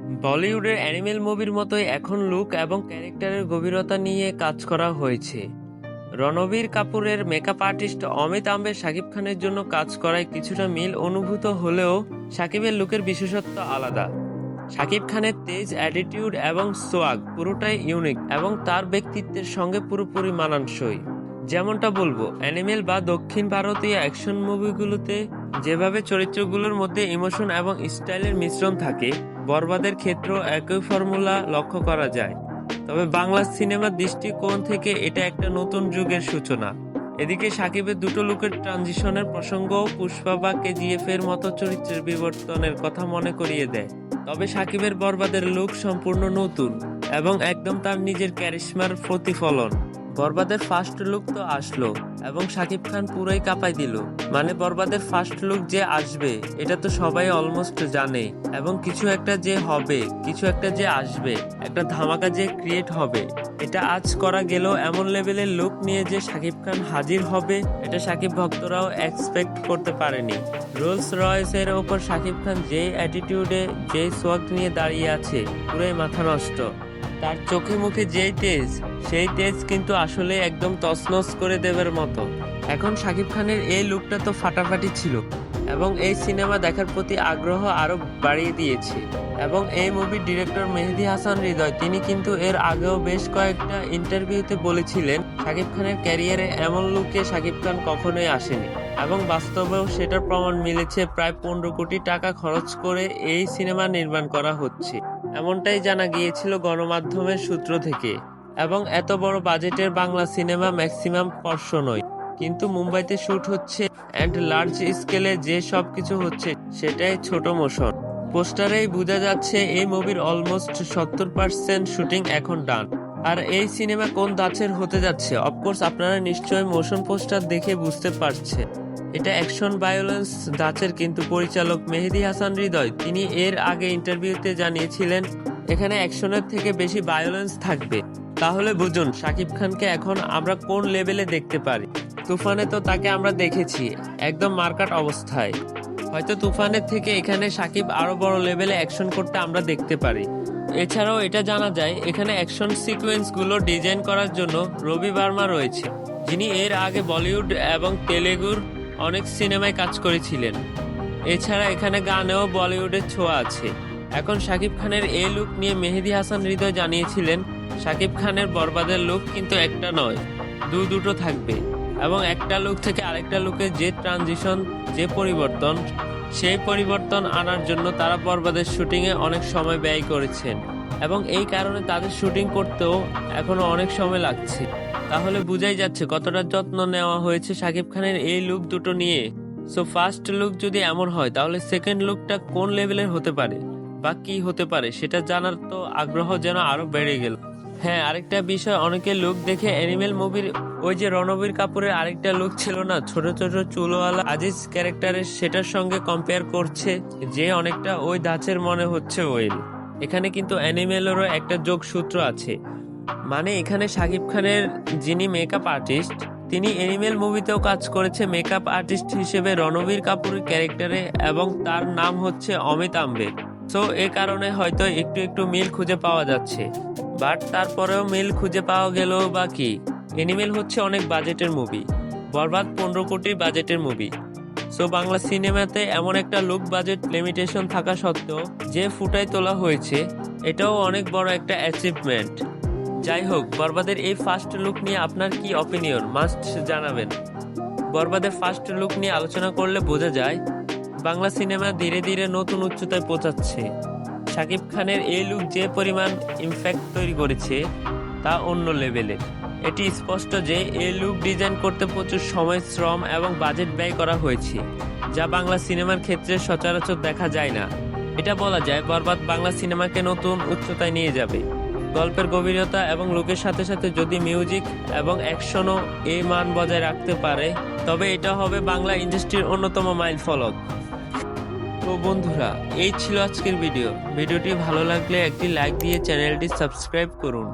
বলিউডের অ্যানিমেল মুভির মতোই এখন লুক এবং ক্যারেক্টারের গভীরতা নিয়ে কাজ করা হয়েছে। রণবীর কাপুরের মেকআপ আর্টিস্ট অমিত আম্বের শাকিব খানের জন্য কাজ করায় কিছুটা মিল অনুভূত হলেও শাকিবের লুকের বিশেষত্ব আলাদা। শাকিব খানের তেজ, অ্যাটিটিউড এবং সোয়াগ পুরোটাই ইউনিক এবং তার ব্যক্তিত্বের সঙ্গে পুরোপুরি মানানসই। যেমনটা বলবো, অ্যানিমেল বা দক্ষিণ ভারতীয় অ্যাকশন মুভিগুলোতে যেভাবে চরিত্রগুলোর মধ্যে ইমোশন এবং স্টাইলের মিশ্রণ থাকে, বরবাদের ক্ষেত্রেও একই ফর্মুলা লক্ষ্য করা যায়। তবে বাংলা সিনেমার দৃষ্টিকোণ থেকে এটা একটা নতুন যুগের সূচনা। এদিকে শাকিবের দুটো লুকের ট্রানজিশনের প্রসঙ্গও পুষ্পা বা কেজিএফ এর মতো চরিত্রের বিবর্তনের কথা মনে করিয়ে দেয়। তবে শাকিবের বরবাদের লুক সম্পূর্ণ নতুন এবং একদম তার নিজের ক্যারিশমার প্রতিফলন। বরবাদের ফার্স্ট লুক তো আসলো এবং শাকিব খান পুরোই কাঁপাই দিল। মানে বরবাদের ফার্স্ট লুক যে আসবে এটা তো সবাই অলমোস্ট জানে, এবং কিছু একটা যে হবে, কিছু একটা যে আসবে, একটা ধামাকা যে ক্রিয়েট হবে, এটা আজ করা গেল। এমন লেভেলের লুক নিয়ে যে শাকিব খান হাজির হবে এটা শাকিব ভক্তরাও এক্সপেক্ট করতে পারেনি। রোলস রয়েসের ওপর শাকিব খান যে অ্যাটিটিউডে, যে সোয়াগ নিয়ে দাঁড়িয়ে আছে, পুরোই মাথা নষ্ট। তার চোখে মুখে যেই তেজ, সেই তেজ কিন্তু আসলে একদম তছনছ করে দেবার মতো। এখন শাকিব খানের এই লুকটা তো ফাটাফাটি ছিল এবং এই সিনেমা দেখার প্রতি আগ্রহ আরো বাড়িয়ে দিয়েছে। এবং এই মুভির ডিরেক্টর মেহেদী হাসান হৃদয়, তিনি কিন্তু এর আগেও বেশ কয়েকটা ইন্টারভিউতে বলেছিলেন শাকিব খানের ক্যারিয়ারে এমন লুকে শাকিব খান কখনোই আসেনি, এবং বাস্তবেও সেটার প্রমাণ মিলেছে। প্রায় 15 কোটি টাকা খরচ করে এই সিনেমা নির্মাণ করা হচ্ছে, এমনটাই জানা গিয়েছিল গণমাধ্যমের সূত্র থেকে। এবং এত বড় বাজেটের বাংলা সিনেমা ম্যাক্সিমাম স্পর্শ নয়, কিন্তু মুম্বাইতে শুট হচ্ছে অ্যান্ড লার্জ স্কেলে যে সব কিছু হচ্ছে সেটাই ছোট মোশন। পোস্টারেই বোঝা যাচ্ছে এই মুভির অলমোস্ট 70% শুটিং এখন ডান। আর এই সিনেমা কোন ধাঁচের হতে যাচ্ছে, অফকোর্স আপনারা নিশ্চয়ই মোশন পোস্টার দেখে বুঝতে পারছেন এটা অ্যাকশন ভায়োলেন্স ধাঁচের। কিন্তু পরিচালক মেহেদী হাসান হৃদয়, তিনি এর আগে ইন্টারভিউতে জানিয়েছিলেন এখানে অ্যাকশনের থেকে বেশি ভায়োলেন্স থাকবে। তাহলে বুঝুন শাকিব খানকে এখন আমরা কোন লেভেলে দেখতে পারি। তুফানে তো তাকে আমরা দেখেছি একদম মার্কাট অবস্থায়, হয়তো তুফানের থেকে এখানে শাকিব আরো বড় লেভেলে অ্যাকশন করতে আমরা দেখতে পারি। এছাড়াও এটা জানা যায় এখানে অ্যাকশন সিকোয়েন্স গুলো ডিজাইন করার জন্য রবি বার্মা রয়েছে, যিনি এর আগে বলিউড এবং তেলেগুর অনেক সিনেমায় কাজ করেছিলেন। এছাড়া এখানে গানেও বলিউডের ছোঁয়া আছে। এখন শাকিব খানের এই লুক নিয়ে মেহেদী হাসান হৃদয় জানিয়েছিলেন শাকিব খানের বরবাদের লুক কিন্তু একটা নয়, দুটো থাকবে, এবং একটা লুক থেকে আরেকটা লুকের যে ট্রানজিশন, যে পরিবর্তন, সেই পরিবর্তন আনার জন্য তারা বরবাদের শুটিংয়ে অনেক সময় ব্যয় করেছেন এবং এই কারণে তাদের শুটিং করতেও এখনো অনেক সময় লাগছে। তাহলে বুঝাই যাচ্ছে কতটা যত্ন নেওয়া হয়েছে শাকিব খানের এই লুক দুটো নিয়ে। সো ফার্স্ট লুক যদি এমন হয় তাহলে সেকেন্ড লুকটা কোন লেভেলের হতে পারে বা কি হতে পারে সেটা জানার তো আগ্রহ যেন আরো বেড়ে গেল। হ্যাঁ, আরেকটা বিষয়, অনেকে লুক দেখে অ্যানিমেল মুভির ওই যে রণবীর কাপুরের আরেকটা লুক ছিল না, ছোট ছোট চুলওয়ালা আজিজ ক্যারেক্টারের, সেটার সঙ্গে কম্পেয়ার করছে যে অনেকটা ওই ধাঁচের মনে হচ্ছে ওয়েল। এখানে কিন্তু অ্যানিমেলেরও একটা যোগসূত্র আছে। মানে এখানে শাকিব খানের যিনি মেকআপ আর্টিস্ট, তিনি অ্যানিমেল মুভিতেও কাজ করেছে মেকআপ আর্টিস্ট হিসেবে রণবীর কাপুরের ক্যারেক্টারে, এবং তার নাম হচ্ছে অমিত আম্বে। সো এ কারণে হয়তো একটু একটু মিল খুঁজে পাওয়া যাচ্ছে, বাট তারপরেও মিল খুঁজে পাওয়া গেলেও বা কি, অ্যানিমেল হচ্ছে অনেক বাজেটের মুভি, বরবাদ 15 কোটির বাজেটের মুভি। সো বাংলা সিনেমাতে এমন একটা লুক বাজেট লিমিটেশন থাকা সত্ত্বেও যে ফুটাই তোলা হয়েছে, এটাও অনেক বড় একটা অ্যাচিভমেন্ট। যাই হোক, বরবাদের এই ফার্স্ট লুক নিয়ে আপনার কি অপিনিয়ন মাস্ট জানাবেন। বরবাদের ফার্স্ট লুক নিয়ে আলোচনা করলে বোঝা যায় বাংলা সিনেমা ধীরে ধীরে নতুন উচ্চতায় পৌঁছাচ্ছে। শাকিব খানের এই লুক যে পরিমাণ ইমপ্যাক্ট তৈরি করেছে তা অন্য লেভেলের। এটি স্পষ্ট যে এই লুক ডিজাইন করতে প্রচুর সময়, শ্রম এবং বাজেট ব্যয় করা হয়েছে, যা বাংলা সিনেমার ক্ষেত্রে সচরাচর দেখা যায় না। এটা বলা যায় বরবাদ বাংলা সিনেমাকে নতুন উচ্চতায় নিয়ে যাবে। গল্পের গভীরতা এবং লুকের সাথে সাথে যদি মিউজিক এবং অ্যাকশনও এই মান বজায় রাখতে পারে, তবে এটা হবে বাংলা ইন্ডাস্ট্রির অন্যতম মাইল ফলক। তো বন্ধুরা, এই ছিল আজকের ভিডিওটি ভালো লাগলে একটি লাইক দিয়ে চ্যানেলটি সাবস্ক্রাইব করুন।